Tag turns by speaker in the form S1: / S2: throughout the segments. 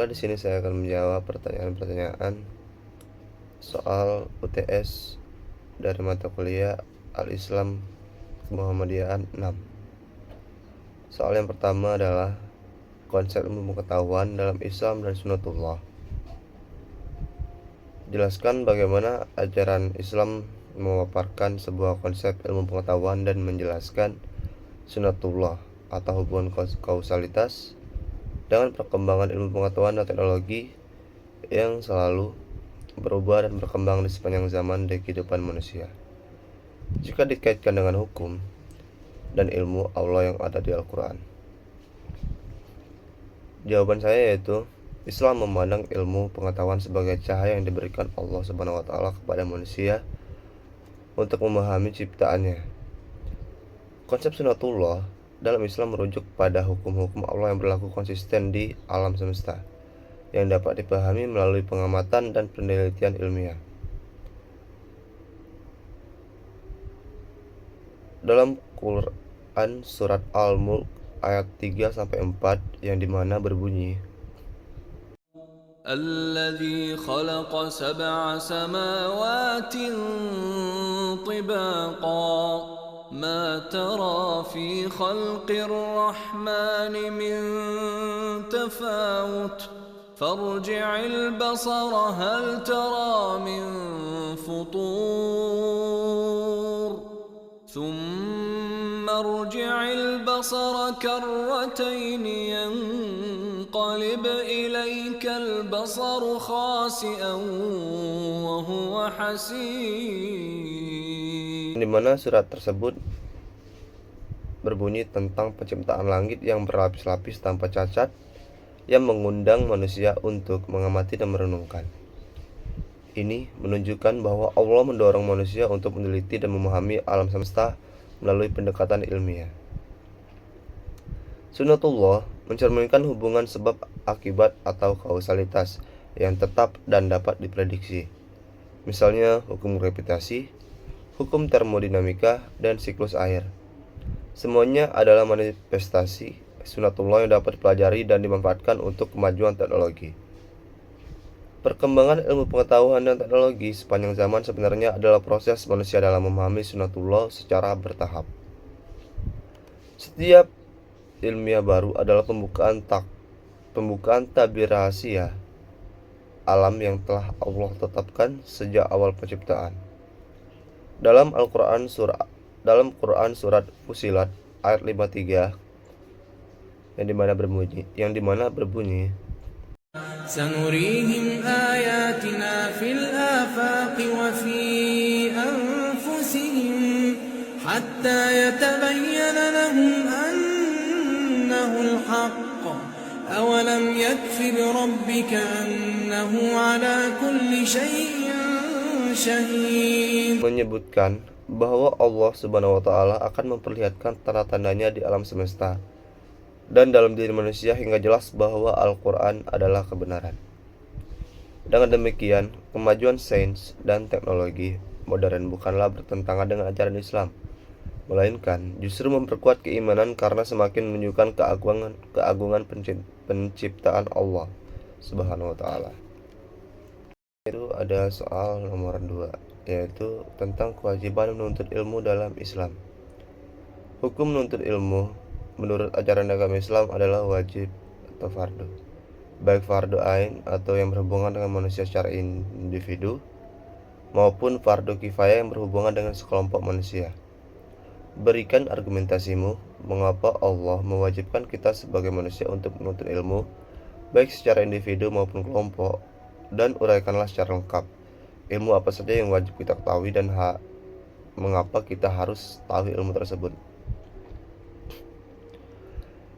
S1: Maka di sini saya akan menjawab pertanyaan-pertanyaan soal UTS dari mata kuliah Al-Islam Muhammadiyah 6. Soal yang pertama adalah konsep ilmu pengetahuan dalam Islam dan Sunnatullah. Jelaskan bagaimana ajaran Islam memaparkan sebuah konsep ilmu pengetahuan dan menjelaskan Sunnatullah atau hubungan kausalitas dengan perkembangan ilmu pengetahuan dan teknologi yang selalu berubah dan berkembang di sepanjang zaman di kehidupan manusia. Jika dikaitkan dengan hukum dan ilmu Allah yang ada di Al-Quran, jawaban saya yaitu Islam memandang ilmu pengetahuan sebagai cahaya yang diberikan Allah Subhanahu wa taala kepada manusia untuk memahami ciptaannya. Konsep Sunnatullah dalam Islam merujuk pada hukum-hukum Allah yang berlaku konsisten di alam semesta, yang dapat dipahami melalui pengamatan dan penelitian ilmiah. Dalam Quran surat Al-Mulk ayat 3-4 yang dimana berbunyi,
S2: الذي خلق سبع سماوات طباقا ما ترى في خلق الرحمن من تفاوت فارجع البصر هل ترى من فطور ثم ارجع البصر كرتين ينقلب إليك البصر خاسئا وهو حسير.
S1: di mana surat tersebut berbunyi tentang penciptaan langit yang berlapis-lapis tanpa cacat, yang mengundang manusia untuk mengamati dan merenungkan. Ini menunjukkan bahwa Allah mendorong manusia untuk meneliti dan memahami alam semesta melalui pendekatan ilmiah. Sunnatullah mencerminkan hubungan sebab akibat atau kausalitas yang tetap dan dapat diprediksi. Misalnya hukum gravitasi, hukum termodinamika, dan siklus air. Semuanya adalah manifestasi Sunnatullah yang dapat dipelajari dan dimanfaatkan untuk kemajuan teknologi. Perkembangan ilmu pengetahuan dan teknologi sepanjang zaman sebenarnya adalah proses manusia dalam memahami Sunnatullah secara bertahap. Setiap ilmiah baru adalah pembukaan tabir rahasia alam yang telah Allah tetapkan sejak awal penciptaan. Dalam Quran surat Fussilat ayat 53 yang dimana berbunyi
S2: سنريهم آياتنا في الآفاق وفي أنفسهم حتى يتبين لهم أنه الحق أولم يكف بربك أنه على كل شيء شهيد.
S1: Menyebutkan bahwa Allah Subhanahu wa taala akan memperlihatkan tanda-tandanya di alam semesta dan dalam diri manusia hingga jelas bahwa Al-Quran adalah kebenaran. Dengan demikian, kemajuan sains dan teknologi modern bukanlah bertentangan dengan ajaran Islam, melainkan justru memperkuat keimanan karena semakin menunjukkan keagungan penciptaan Allah Subhanahu wa taala. Itu ada soal nomor 2, yaitu tentang kewajiban menuntut ilmu dalam Islam. Hukum menuntut ilmu menurut ajaran agama Islam adalah wajib atau fardu, baik fardu ain atau yang berhubungan dengan manusia secara individu, maupun fardu kifayah yang berhubungan dengan sekelompok manusia. Berikan argumentasimu mengapa Allah mewajibkan kita sebagai manusia untuk menuntut ilmu, baik secara individu maupun kelompok, dan uraikanlah secara lengkap ilmu apa saja yang wajib kita ketahui dan mengapa kita harus tahu ilmu tersebut.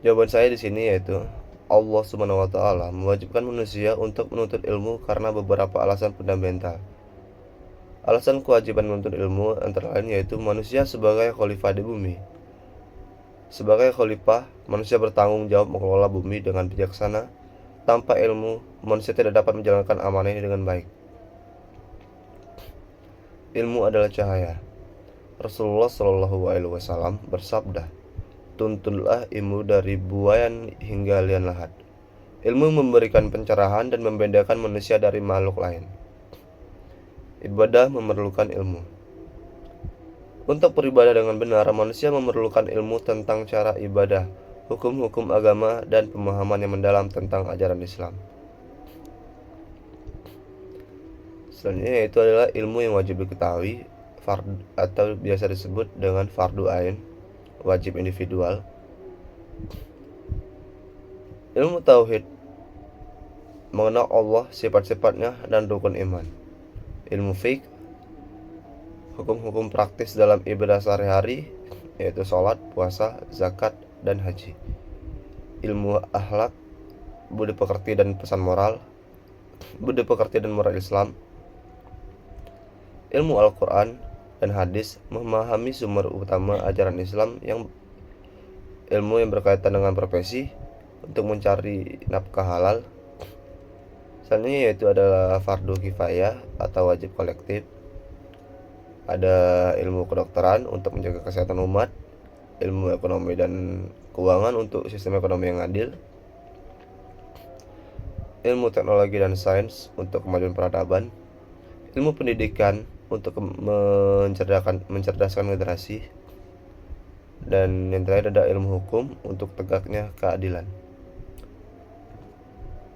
S1: Jawaban saya di sini yaitu Allah Subhanahu wa taala mewajibkan manusia untuk menuntut ilmu karena beberapa alasan fundamental. Alasan kewajiban menuntut ilmu antara lain yaitu manusia sebagai khalifah di bumi. Sebagai khalifah, manusia bertanggung jawab mengelola bumi dengan bijaksana. Tanpa ilmu, manusia tidak dapat menjalankan amanah ini dengan baik. Ilmu adalah cahaya. Rasulullah Shallallahu Alaihi Wasallam bersabda, "Tuntunlah ilmu dari buayan hingga lian lahat. Ilmu memberikan pencerahan dan membedakan manusia dari makhluk lain. Ibadah memerlukan ilmu. Untuk beribadah dengan benar, manusia memerlukan ilmu tentang cara ibadah, hukum-hukum agama, dan pemahaman yang mendalam tentang ajaran Islam. Selanjutnya yaitu adalah ilmu yang wajib diketahui, atau biasa disebut dengan fardu ain, wajib individual. Ilmu tauhid, mengenal Allah, sifat-sifatnya, dan rukun iman. Ilmu fiqh, hukum-hukum praktis dalam ibadah sehari-hari, yaitu sholat, puasa, zakat, dan haji. Ilmu akhlak, budi pekerti dan pesan moral, budi pekerti dan moral Islam. Ilmu Al-Quran dan hadis, memahami sumber utama ajaran Islam, yang ilmu yang berkaitan dengan profesi untuk mencari nafkah halal. Selanjutnya yaitu adalah fardu kifayah atau wajib kolektif. Ada ilmu kedokteran untuk menjaga kesehatan umat, ilmu ekonomi dan keuangan untuk sistem ekonomi yang adil, ilmu teknologi dan sains untuk kemajuan peradaban, ilmu pendidikan untuk mencerdaskan generasi, dan yang terakhir ada ilmu hukum untuk tegaknya keadilan.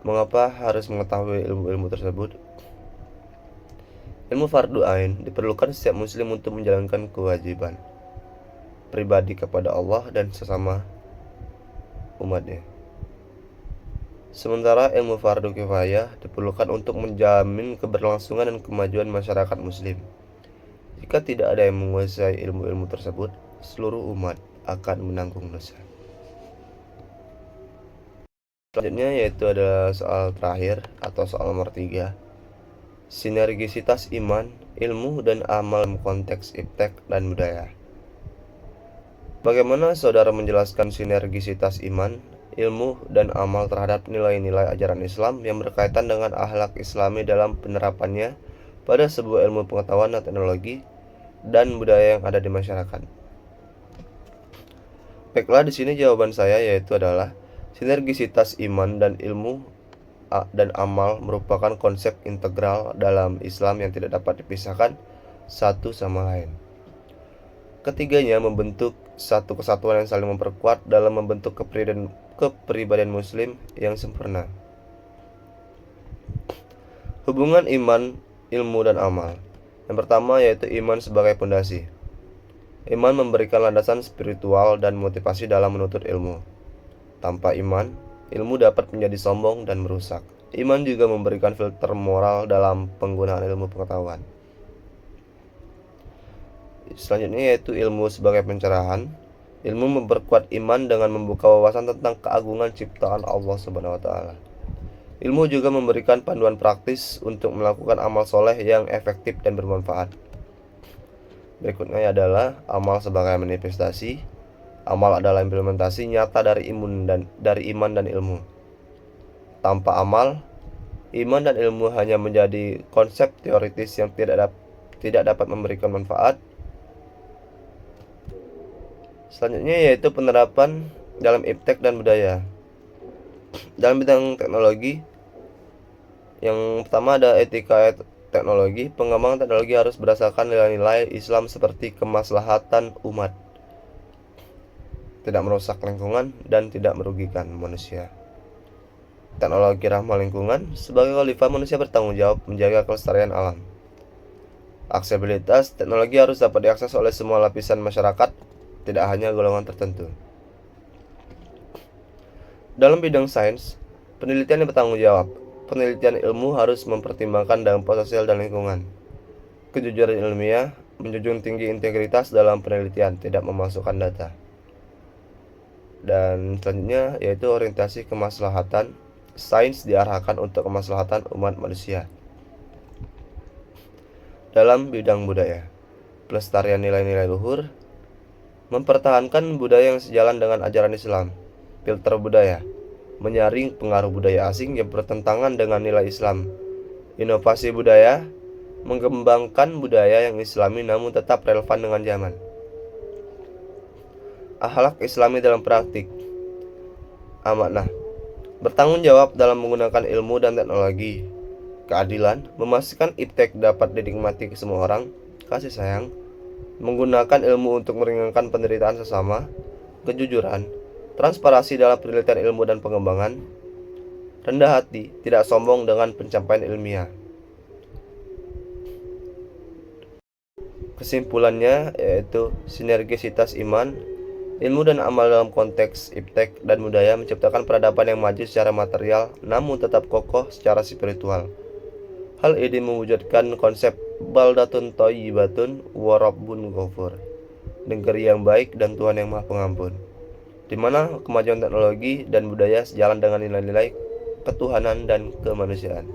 S1: Mengapa harus mengetahui ilmu-ilmu tersebut? Ilmu fardu ain diperlukan setiap muslim untuk menjalankan kewajiban pribadi kepada Allah dan sesama umatnya. Sementara ilmu fardu kifayah diperlukan untuk menjamin keberlangsungan dan kemajuan masyarakat muslim. Jika tidak ada yang menguasai ilmu-ilmu tersebut, seluruh umat akan menanggung dosa. Selanjutnya yaitu ada soal terakhir atau soal nomor 3. Sinergisitas iman, ilmu, dan amal dalam konteks iptek dan budaya. Bagaimana saudara menjelaskan sinergisitas iman, ilmu, dan amal terhadap nilai-nilai ajaran Islam yang berkaitan dengan akhlak Islami dalam penerapannya pada sebuah ilmu pengetahuan dan teknologi dan budaya yang ada di masyarakat? Baiklah, di sini jawaban saya yaitu adalah sinergisitas iman dan ilmu dan amal merupakan konsep integral dalam Islam yang tidak dapat dipisahkan satu sama lain. Ketiganya membentuk satu kesatuan yang saling memperkuat dalam membentuk kepribadian muslim yang sempurna. Hubungan iman, ilmu, dan amal. Yang pertama yaitu iman sebagai pondasi. Iman memberikan landasan spiritual dan motivasi dalam menuntut ilmu. Tanpa iman, ilmu dapat menjadi sombong dan merusak. Iman juga memberikan filter moral dalam penggunaan ilmu pengetahuan. Selanjutnya yaitu ilmu sebagai pencerahan. Ilmu memperkuat iman dengan membuka wawasan tentang keagungan ciptaan Allah Subhanahu wa taala. Ilmu juga memberikan panduan praktis untuk melakukan amal soleh yang efektif dan bermanfaat. Berikutnya adalah amal sebagai manifestasi. Amal adalah implementasi nyata dari iman dan ilmu. Tanpa amal, iman dan ilmu hanya menjadi konsep teoritis yang tidak dapat memberikan manfaat. Selanjutnya yaitu penerapan dalam iptek dan budaya. Dalam bidang teknologi, yang pertama ada etika teknologi. Pengembangan teknologi harus berdasarkan nilai-nilai Islam seperti kemaslahatan umat, tidak merusak lingkungan, dan tidak merugikan manusia. Teknologi ramah lingkungan. Sebagai khalifah, manusia bertanggung jawab menjaga kelestarian alam. Aksesibilitas. Teknologi harus dapat diakses oleh semua lapisan masyarakat, tidak hanya golongan tertentu. Dalam bidang sains, penelitian yang bertanggung jawab. Penelitian ilmu harus mempertimbangkan dampak sosial dan lingkungan. Kejujuran ilmiah, menjunjung tinggi integritas dalam penelitian, tidak memasukkan data. Dan selanjutnya yaitu orientasi kemaslahatan. Sains diarahkan untuk kemaslahatan umat manusia. Dalam bidang budaya, pelestarian nilai-nilai luhur, mempertahankan budaya yang sejalan dengan ajaran Islam. Filter budaya, menyaring pengaruh budaya asing yang bertentangan dengan nilai Islam. Inovasi budaya, mengembangkan budaya yang Islami namun tetap relevan dengan zaman. Akhlak Islami dalam praktik. Amanah, bertanggung jawab dalam menggunakan ilmu dan teknologi, keadilan, memastikan iptek dapat dinikmati ke semua orang, kasih sayang, menggunakan ilmu untuk meringankan penderitaan sesama, kejujuran, transparansi dalam penelitian ilmu dan pengembangan, rendah hati, tidak sombong dengan pencapaian ilmiah. Kesimpulannya yaitu sinergisitas iman, ilmu dan amal dalam konteks iptek dan budaya menciptakan peradaban yang maju secara material namun tetap kokoh secara spiritual. Hal ini mewujudkan konsep baldatun thayyibatun wa rabbun ghafur, negeri yang baik dan Tuhan yang Maha Pengampun, di mana kemajuan teknologi dan budaya sejalan dengan nilai-nilai ketuhanan dan kemanusiaan.